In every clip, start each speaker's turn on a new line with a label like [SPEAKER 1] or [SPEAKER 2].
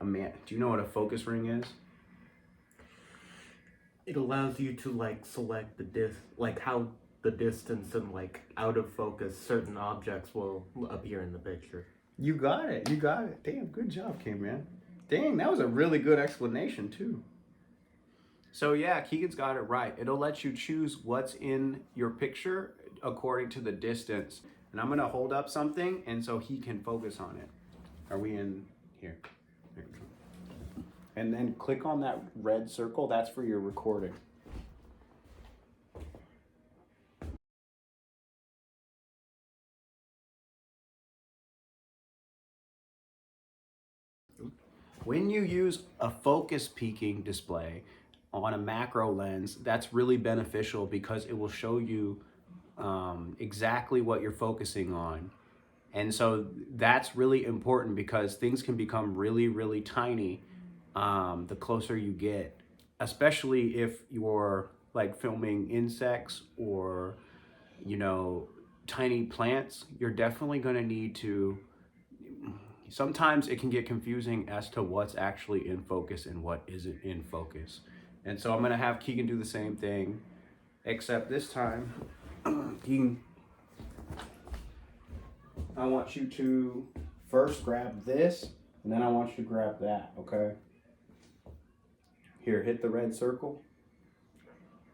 [SPEAKER 1] do you know what a focus ring is?
[SPEAKER 2] It allows you to like select like how the distance and like out of focus certain objects will appear in the picture.
[SPEAKER 1] You got it. You got it. Damn, good job, King, man. Dang, that was a really good explanation too. So yeah, Keegan's got it right. It'll let you choose what's in your picture according to the distance. And I'm gonna hold up something and so he can focus on it. Are we in here? There we go. And then click on that red circle, that's for your recording. When you use a focus peaking display on a macro lens, that's really beneficial because it will show you exactly what you're focusing on. And so that's really important because things can become really, really tiny the closer you get, especially if you're like filming insects or, you know, tiny plants. You're definitely going to need to, sometimes it can get confusing as to what's actually in focus and what isn't in focus. And so I'm going to have Keegan do the same thing, except this time, Keegan, I want you to first grab this, and then I want you to grab that, okay? Here, hit the red circle.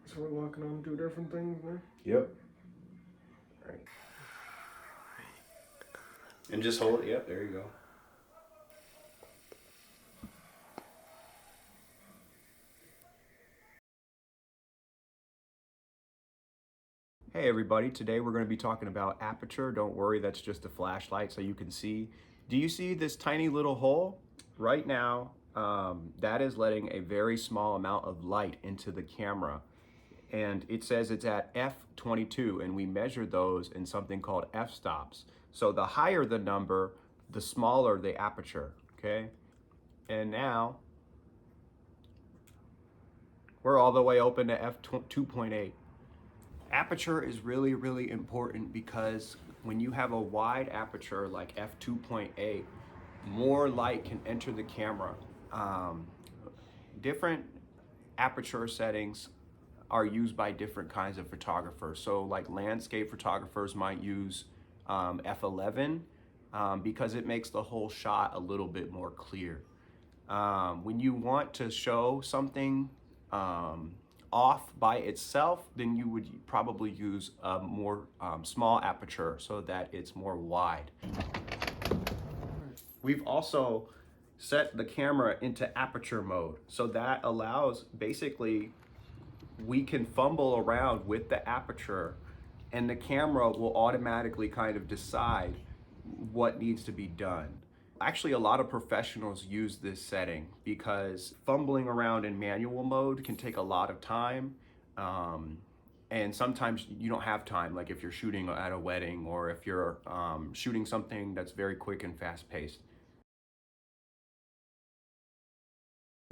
[SPEAKER 2] So we're locking on two different things now?
[SPEAKER 1] Yep.
[SPEAKER 2] Right.
[SPEAKER 1] And just hold it. Yep, there you go. Hey everybody, today we're going to be talking about aperture. Don't worry, that's just a flashlight so you can see. Do you see this tiny little hole? Right now, that is letting a very small amount of light into the camera. And it says it's at f22, and we measure those in something called f-stops. So the higher the number, the smaller the aperture, okay? And now, we're all the way open to f2.8. Aperture is really, really important because when you have a wide aperture like f2.8, more light can enter the camera. Different aperture settings are used by different kinds of photographers. So like landscape photographers might use f11 because it makes the whole shot a little bit more clear. When you want to show something off by itself, then you would probably use a more small aperture so that it's more wide. We've also set the camera into aperture mode. So that allows, basically, we can fumble around with the aperture and the camera will automatically kind of decide what needs to be done. Actually, a lot of professionals use this setting because fumbling around in manual mode can take a lot of time. And sometimes you don't have time, like if you're shooting at a wedding or if you're shooting something that's very quick and fast paced.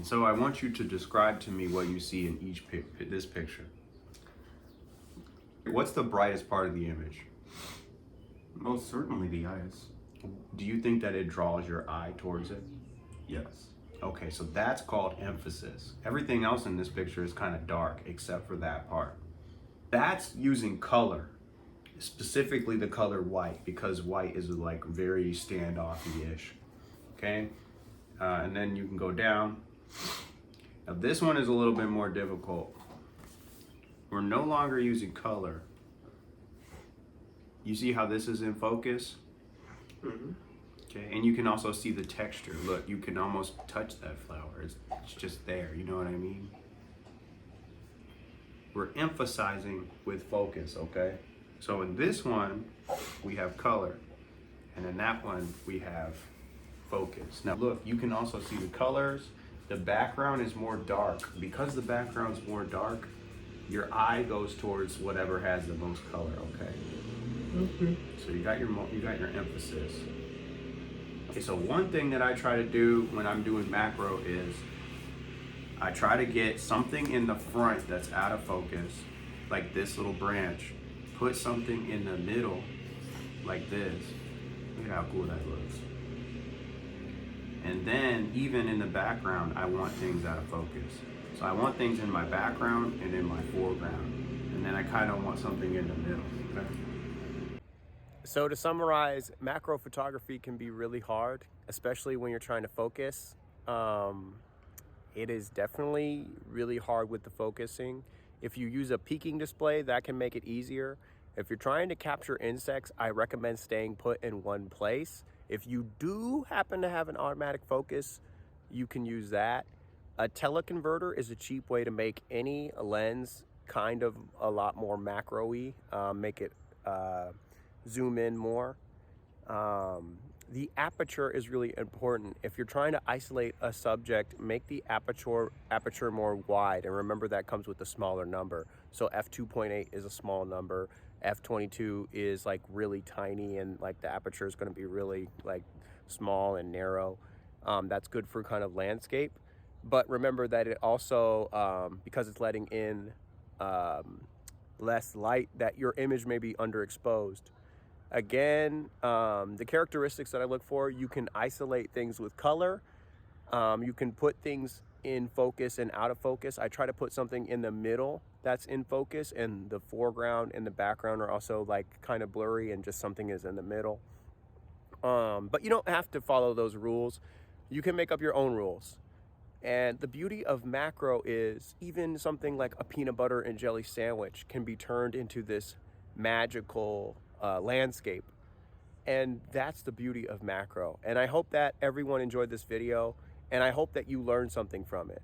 [SPEAKER 1] So I want you to describe to me what you see in this picture. What's the brightest part of the image?
[SPEAKER 2] Most certainly the eyes.
[SPEAKER 1] Do you think that it draws your eye towards it?
[SPEAKER 2] Yes.
[SPEAKER 1] Okay, so that's called emphasis. Everything else in this picture is kind of dark except for that part. That's using color, specifically the color white, because white is like very standoffy-ish. Okay, and then you can go down. Now this one is a little bit more difficult. We're no longer using color. You see how this is in focus?
[SPEAKER 2] Mm-hmm.
[SPEAKER 1] Okay, and you can also see the texture. Look, you can almost touch that flower. It's just there, you know what I mean? We're emphasizing with focus, okay? So in this one, we have color. And in that one, we have focus. Now look, you can also see the colors. The background is more dark. Because the background's more dark, your eye goes towards whatever has the most color, okay?
[SPEAKER 2] Okay.
[SPEAKER 1] So you got your emphasis. Okay, so one thing that I try to do when I'm doing macro is I try to get something in the front that's out of focus, like this little branch. Put something in the middle, like this. Look at how cool that looks. And then even in the background, I want things out of focus. So I want things in my background and in my foreground. And then I kind of want something in the middle. Okay?
[SPEAKER 3] So to summarize, macro photography can be really hard, especially when you're trying to focus. It is definitely really hard with the focusing. If you use a peaking display, that can make it easier. If you're trying to capture insects, I recommend staying put in one place. If you do happen to have an automatic focus, you can use that. A teleconverter is a cheap way to make any lens kind of a lot more macro-y, make it zoom in more. The aperture is really important. If you're trying to isolate a subject, make the aperture more wide, and remember that comes with a smaller number. So f2.8 is a small number. f22 is like really tiny, and like the aperture is going to be really like small and narrow. That's good for kind of landscape. But remember that it also, because it's letting in less light, that your image may be underexposed. Again, the characteristics that I look for, you can isolate things with color. You can put things in focus and out of focus. I try to put something in the middle that's in focus, and the foreground and the background are also like kind of blurry, and just something is in the middle. But you don't have to follow those rules. You can make up your own rules. And the beauty of macro is even something like a peanut butter and jelly sandwich can be turned into this magical landscape. And that's the beauty of macro. And I hope that everyone enjoyed this video, and I hope that you learned something from it.